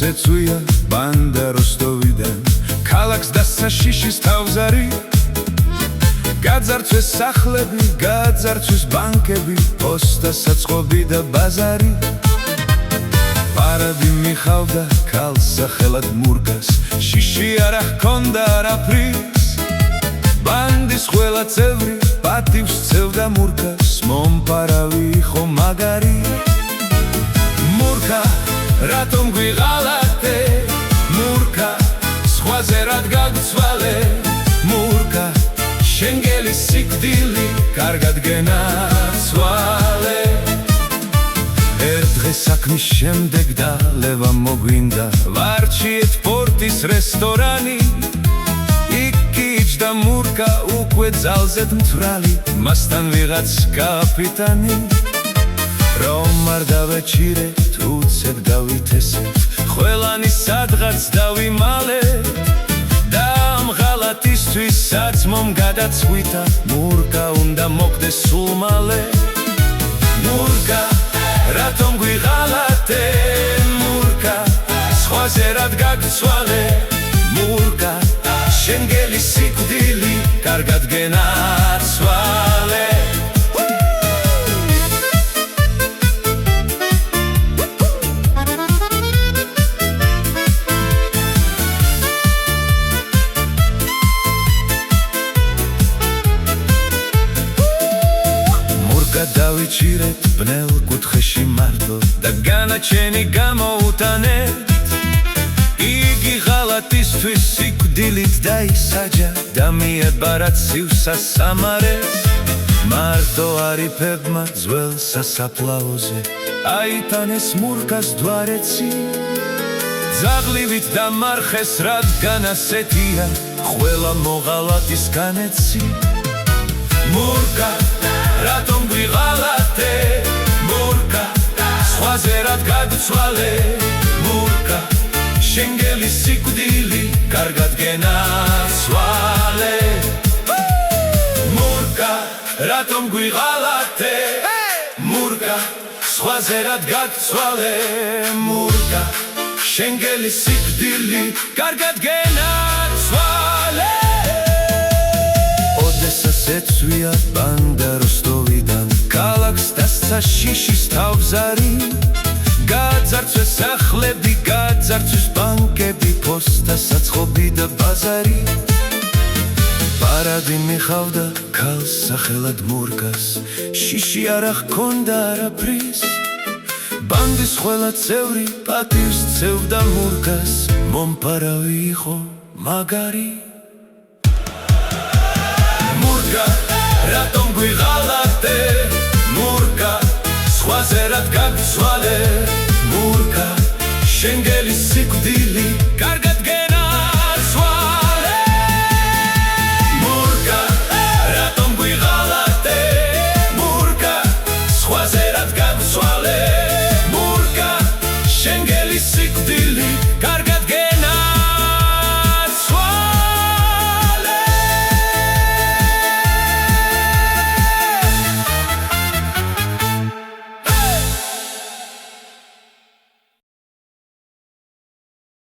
ესაცეცვია ბანდა როსტოვიდან ქალაქს დასცა შიშის თავზარი გაძარცვეს სახლები გაძარცვეს ბანკები პოსტა საწყობი და ბაზარი პარადი მიხავდა ქალს სახელად მურკას შიში არ ჰქონდა არაფრის ბანდის ყველა წევრი პატივს სცევდა მურკას მომპარავი იყო მაგარი მურკა რატომ გვიღალატე მურკა სხვაზე რად გაგცვალე მურკა შენ გელი სიკვდილი კარგად გენაცვალე ერთ დღეს საქმის შემდეგ დალევა მოგვინდა ვარჩიეთ პორტის რესტორანი იქ იჯდა მურკა უკვე ძალზედ მცვრალი მასთან ვიღაც კაპიტანი რომ არ დავეჭირეთ უცებ დავითესეთ ყველანი სადღაც დავიმალეთ და ამ ღალატისთვის საწმომ გადაწყვიტა მურკა უნდა მოკვდეს სულ მალე მურკა რატომ გვიღალატე მურკა სხვაზე რად გაგცვალე მურკა შენ გელი სიკვდილი კარგად გენაცვალე დავიჭირეთ ბნელ კუთხეში მარტო და განაჩენი გამოუტანეთ იგი ღალატისთვის სიკვდილით დაისაჯა და მიაბარა ცივსასამარეს მარტო არიფებმა ძველ სასაფლაოზე აიტანეს მურკას დვარეცი ძაღლივით დამარხეს რადგან ასეთია ყველა მოღალატის განეცი მურკა რატომ გვიღალატე მურკა სხვაზე რად გაგცვალე მურკა შენ გელი სიკვდილი კარგად გენაცვალე მურკა რატომ გვიღალატე მურკა სხვაზე რად გაგცვალე მურკა შენ გელი სიკვდილი კარგად გენაცვალე ესაცეცვია ბანდა როსტოვიდან ქალაქს დასცა შიშის თავზარი გაძარცვეს სახლები გაძარცვეს ბანკები პოსტა საწყობი და ბაზარი პარადი მიხავდა ქალს სახელად მურკას შიში არ ჰქონდა არაფრის ბანდის ყველა წევრი პატივს სცევდა მურკას მომპარავი იყო მაგარი მურკა რატომ გვიღალატე მურკა სხვაზე რად გაგცვალე მურკა შენ გელი სიკვდილი